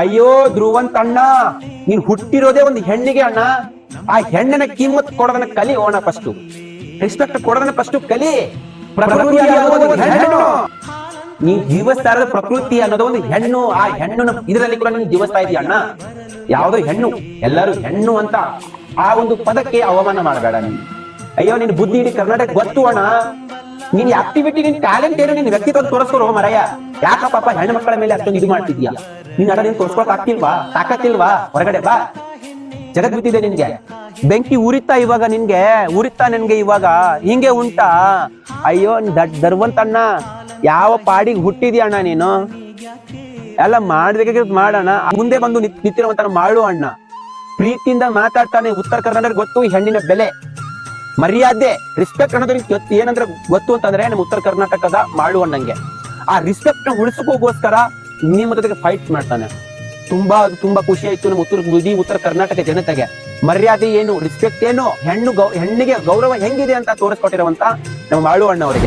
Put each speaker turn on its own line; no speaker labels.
ಅಯ್ಯೋ ಧ್ರುವಂತ ಅಣ್ಣ, ನೀನ್ ಹುಟ್ಟಿರೋದೇ ಒಂದು ಹೆಣ್ಣಿಗೆ ಅಣ್ಣ. ಆ ಹೆಣ್ಣಿನ ಕಿಮ್ಮತ್ ಕೊಡೋದನ್ನ ಕಲಿ ಅಣ್ಣ. ಫಸ್ಟ್ ರೆಸ್ಪೆಕ್ಟ್ ಕೊಡೋದನ್ನ ಫಸ್ಟ್ ಕಲಿ. ಪ್ರಕೃತಿ ಅನ್ನೋದು ಒಂದು ಹೆಣ್ಣು. ನೀ ಜೀವಿಸ್ತಾ ಇರೋದು ಪ್ರಕೃತಿ ಅನ್ನೋದು ಒಂದು ಹೆಣ್ಣು. ಆ ಹೆಣ್ಣು ಇದರಲ್ಲಿ ಕೂಡ ನೀನು ಜೀವಿಸ್ತಾ ಇದೀಯ ಅಣ್ಣ. ಯಾವ್ದೋ ಹೆಣ್ಣು, ಎಲ್ಲರೂ ಹೆಣ್ಣು ಅಂತ ಆ ಒಂದು ಪದಕ್ಕೆ ಅವಮಾನ ಮಾಡಬೇಡ ನೀನು. ಅಯ್ಯೋ ನಿನ್ ಬುದ್ಧಿ ಇಡೀ ಕರ್ನಾಟಕ ಗೊತ್ತು ಅಣ್ಣ. ನಿನ್ ಆಕ್ಟಿವಿಟಿ, ನಿನ್ ಟ್ಯಾಲೆಂಟ್ ಏನು, ನಿನ್ ವ್ಯಕ್ತಿತ್ವ ತೋರಿಸ್ಕೊರೋ ಮರಯ್ಯ. ಯಾಕ ಪಾಪ ಹೆಣ್ಣು ಮಕ್ಕಳ ಮೇಲೆ ಅಷ್ಟೊಂದು ಇದು ಮಾಡ್ತಿದ್ಯಾ ನೀನ್? ಅಡ ನೀನ್ ತೋರ್ಸ್ಕೊಳಕ್ ಆಗ್ತಿಲ್ವಾ? ತಾಕತ್ತಿಲ್ವಾ? ಹೊರಗಡೆ ಬಾ, ಜಗತ್ ಬಿಟ್ಟಿದೆ ನಿನ್ಗೆ. ಬೆಂಕಿ ಉರಿತಾ ಇವಾಗ ನಿನ್ಗೆ, ಉರಿತಾ ನಿನ್ಗೆ ಇವಾಗ ಹಿಂಗೆ ಉಂಟಾ? ಅಯ್ಯೋ ಧರ್ವಂತಣ್ಣ, ಯಾವ ಪಾಡಿಗೆ ಹುಟ್ಟಿದ್ಯಾ ಅಣ್ಣ ನೀನು? ಎಲ್ಲ ಮಾಡ್ಬೇಕಾಗಿರೋದು ಮಾಡೋಣ. ಮುಂದೆ ಬಂದು ನಿಂತಿರುವಂತ ಮಾಡು ಅಣ್ಣ. ಪ್ರೀತಿಯಿಂದ ಮಾತಾಡ್ತಾನೆ. ಉತ್ತರ ಕರ್ನಾಟಕ ಗೊತ್ತು ಈ ಹೆಣ್ಣಿನ ಬೆಲೆ, ಮರ್ಯಾದೆ, ರೆಸ್ಪೆಕ್ಟ್ ಅನ್ನೋದು ಏನಂದ್ರೆ ಗೊತ್ತು ಅಂತಂದ್ರೆ ನಮ್ಮ ಉತ್ತರ ಕರ್ನಾಟಕದ ಮಾಡು ಅಣ್ಣಂಗೆ. ಆ ರೆಸ್ಪೆಕ್ಟ್ ನ ಉಳಿಸ್ಕೋಗೋಸ್ಕರ ನಿಮ್ಮ ಜೊತೆಗೆ ಫೈಟ್ ಮಾಡ್ತಾನೆ. ತುಂಬಾ ಖುಷಿ ಆಯ್ತು ನಮ್ಮ ಉತ್ತರ ಕರ್ನಾಟಕ ಜನತೆಗೆ. ಮರ್ಯಾದೆ ಏನು, ರೆಸ್ಪೆಕ್ಟ್ ಏನು, ಹೆಣ್ಣಿಗೆ ಗೌರವ ಹೆಂಗಿದೆ ಅಂತ ತೋರಿಸ್ಕೊಟ್ಟಿರುವಂತ ನಮ್ಮ ಮಾಳು ಅಣ್ಣ ಅವರಿಗೆ.